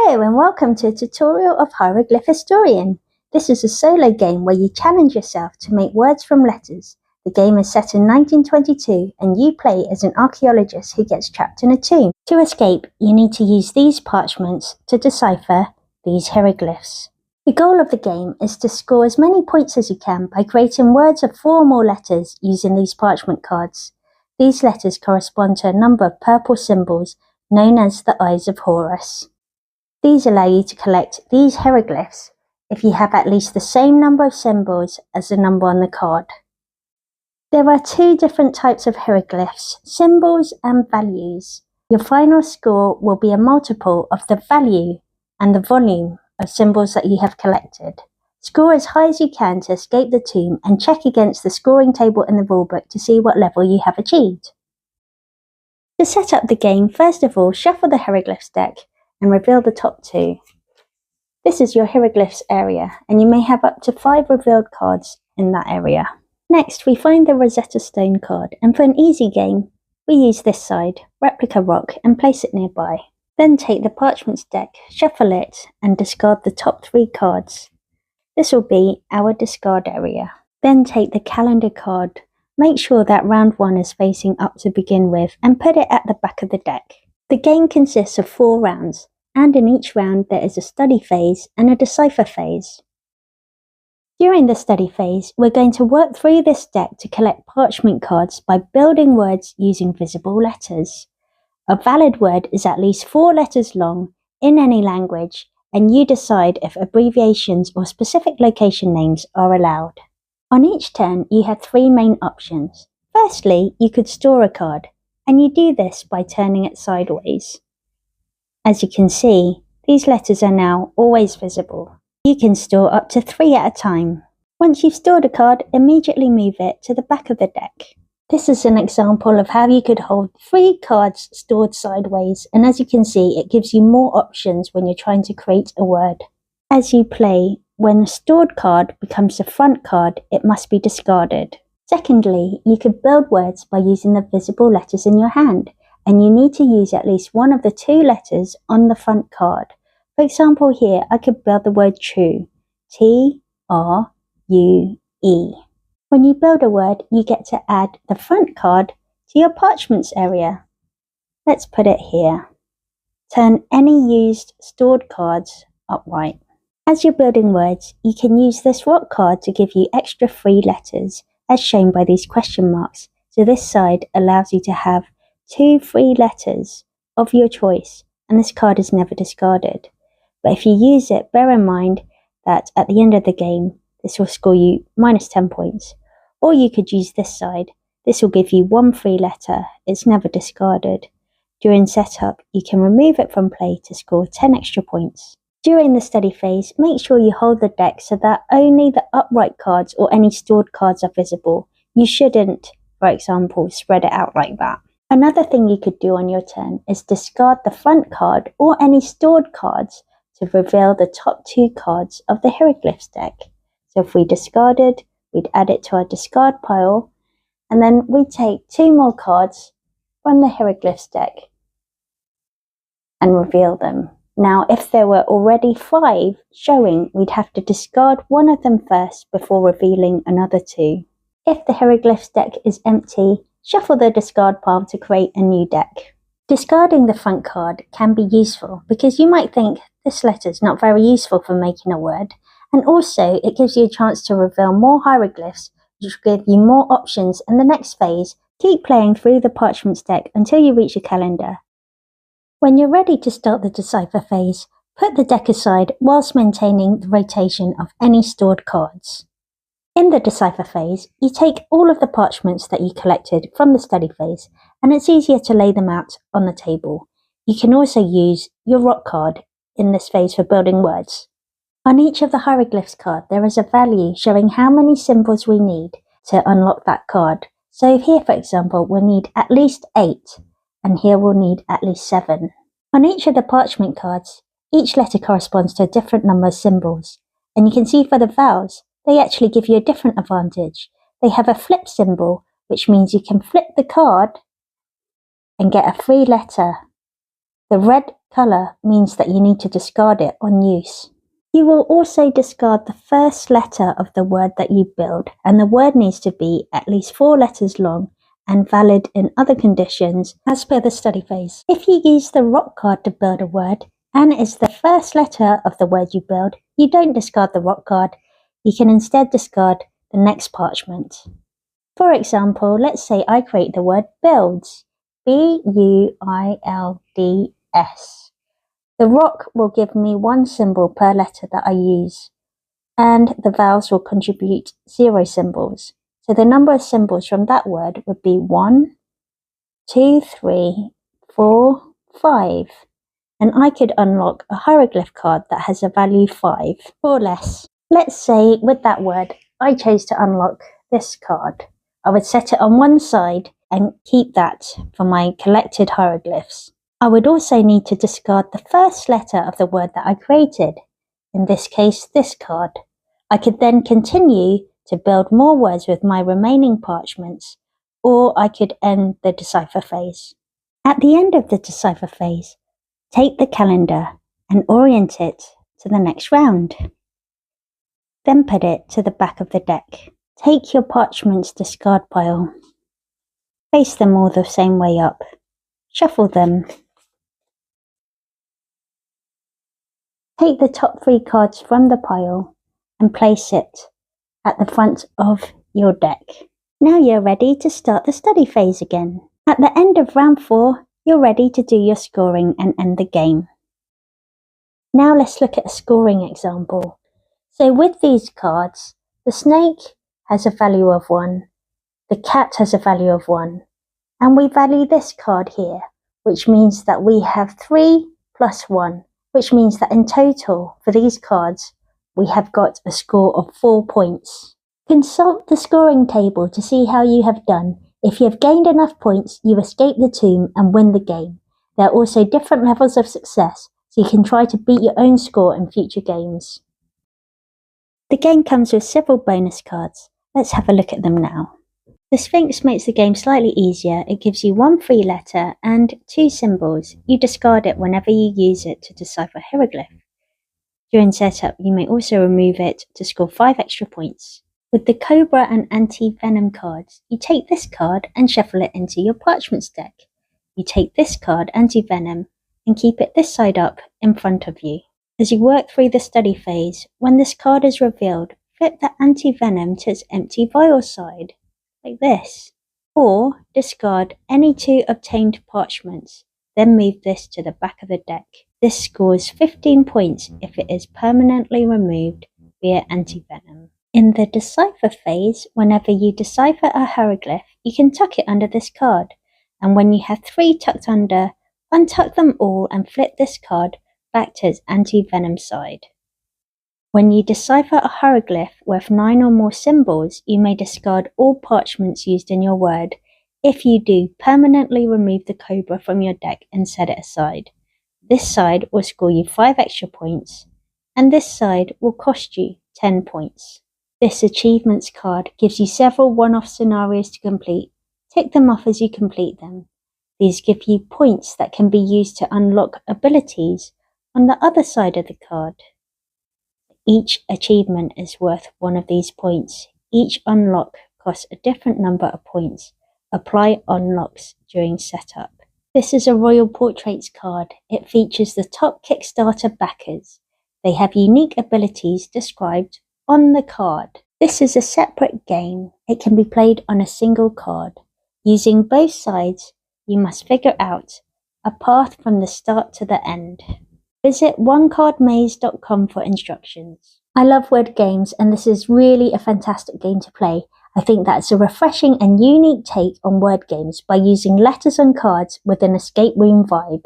Hello and welcome to a tutorial of Hieroglyph Historian. This is a solo game where you challenge yourself to make words from letters. The game is set in 1922 and you play as an archaeologist who gets trapped in a tomb. To escape, you need to use these parchments to decipher these hieroglyphs. The goal of the game is to score as many points as you can by creating words of 4 or more letters using these parchment cards. These letters correspond to a number of purple symbols known as the Eyes of Horus. These allow you to collect these hieroglyphs if you have at least the same number of symbols as the number on the card. There are 2 different types of hieroglyphs, symbols and values. Your final score will be a multiple of the value and the volume of symbols that you have collected. Score as high as you can to escape the tomb and check against the scoring table in the rulebook to see what level you have achieved. To set up the game, first of all, shuffle the hieroglyphs deck and reveal the top 2. This is your hieroglyphs area, and you may have up to 5 revealed cards in that area. Next, we find the Rosetta Stone card, and for an easy game, we use this side, replica rock, and place it nearby. Then take the parchments deck, shuffle it, and discard the top 3 cards. This will be our discard area. Then take the calendar card, make sure that round 1 is facing up to begin with, and put it at the back of the deck. The game consists of 4 rounds, and in each round there is a study phase and a decipher phase. During the study phase, we're going to work through this deck to collect parchment cards by building words using visible letters. A valid word is at least 4 letters long in any language, and you decide if abbreviations or specific location names are allowed. On each turn, you have 3 main options. Firstly, you could store a card, and you do this by turning it sideways. As you can see, these letters are now always visible. You can store up to 3 at a time. Once you've stored a card, immediately move it to the back of the deck. This is an example of how you could hold 3 cards stored sideways, and as you can see, it gives you more options when you're trying to create a word. As you play, when the stored card becomes the front card, it must be discarded. Secondly, you could build words by using the visible letters in your hand, and you need to use at least one of the 2 letters on the front card. For example, here I could build the word true, T-R-U-E. When you build a word, you get to add the front card to your parchments area. Let's put it here. Turn any used stored cards upright. As you're building words, you can use this rock card to give you extra free letters, as shown by these question marks. So this side allows you to have 2 free letters of your choice, and this card is never discarded. But if you use it, bear in mind that at the end of the game, this will score you minus 10 points. Or you could use this side. This will give you 1 free letter. It's never discarded. During setup, you can remove it from play to score 10 extra points. During the study phase, make sure you hold the deck so that only the upright cards or any stored cards are visible. You shouldn't, for example, spread it out like that. Another thing you could do on your turn is discard the front card or any stored cards to reveal the top 2 cards of the hieroglyphs deck. So if we discarded, we'd add it to our discard pile, and then we'd take 2 more cards from the hieroglyphs deck and reveal them. Now, if there were already 5 showing, we'd have to discard one of them first before revealing another 2. If the hieroglyphs deck is empty, shuffle the discard pile to create a new deck. Discarding the front card can be useful because you might think this letter is not very useful for making a word, and also it gives you a chance to reveal more hieroglyphs, which will give you more options in the next phase. Keep playing through the parchments deck until you reach a calendar. When you're ready to start the decipher phase, put the deck aside whilst maintaining the rotation of any stored cards. In the decipher phase, you take all of the parchments that you collected from the study phase, and it's easier to lay them out on the table. You can also use your rock card in this phase for building words. On each of the hieroglyphs card, there is a value showing how many symbols we need to unlock that card. So here, for example, we'll need at least 8. And here we'll need at least 7. On each of the parchment cards, each letter corresponds to a different number of symbols. And you can see for the vowels, they actually give you a different advantage. They have a flip symbol, which means you can flip the card and get a free letter The red colour means that you need to discard it on use. You will also discard the first letter of the word that you build, and the word needs to be at least 4 letters long and valid in other conditions as per the study phase. If you use the rock card to build a word and it is the first letter of the word you build, you don't discard the rock card. You can instead discard the next parchment. For example, let's say I create the word builds, B-U-I-L-D-S. The rock will give me 1 symbol per letter that I use, and the vowels will contribute 0 symbols. So the number of symbols from that word would be 1, 2, 3, 4, 5. And I could unlock a hieroglyph card that has a value 5 or less. Let's say with that word, I chose to unlock this card. I would set it on one side and keep that for my collected hieroglyphs. I would also need to discard the first letter of the word that I created, in this case, this card. I could then continue to build more words with my remaining parchments, or I could end the decipher phase. At the end of the decipher phase, take the calendar and orient it to the next round. Then put it to the back of the deck. Take your parchment's discard pile. Face them all the same way up. Shuffle them. Take the top 3 cards from the pile and place it at the front of your deck. Now you're ready to start the study phase again. At the end of round 4, you're ready to do your scoring and end the game. Now let's look at a scoring example. So with these cards, the snake has a value of 1, the cat has a value of 1, and we value this card here, which means that we have 3 plus 1, which means that in total for these cards, we have got a score of 4 points. Consult the scoring table to see how you have done. If you have gained enough points, you escape the tomb and win the game. There are also different levels of success, so you can try to beat your own score in future games. The game comes with several bonus cards. Let's have a look at them now. The Sphinx makes the game slightly easier. It gives you 1 free letter and 2 symbols. You discard it whenever you use it to decipher hieroglyph. During setup, you may also remove it to score 5 extra points. With the Cobra and Anti-Venom cards, you take this card and shuffle it into your parchments deck. You take this card, Anti-Venom, and keep it this side up in front of you. As you work through the study phase, when this card is revealed, flip the Anti-Venom to its empty vial side, like this. Or discard any 2 obtained parchments, then move this to the back of the deck. This scores 15 points if it is permanently removed via Anti-Venom. In the decipher phase, whenever you decipher a hieroglyph, you can tuck it under this card, and when you have 3 tucked under, untuck them all and flip this card back to its Anti-Venom side. When you decipher a hieroglyph with 9 or more symbols, you may discard all parchments used in your word. If you do, permanently remove the Cobra from your deck and set it aside. This side will score you 5 extra points, and this side will cost you 10 points. This achievements card gives you several one-off scenarios to complete. Tick them off as you complete them. These give you points that can be used to unlock abilities on the other side of the card. Each achievement is worth 1 of these points. Each unlock costs a different number of points. Apply unlocks during setup. This is a Royal Portraits card. It features the top Kickstarter backers. They have unique abilities described on the card. This is a separate game. It can be played on a single card. Using both sides, you must figure out a path from the start to the end. Visit onecardmaze.com for instructions. I love word games, and this is really a fantastic game to play. I think that's a refreshing and unique take on word games by using letters on cards with an escape room vibe.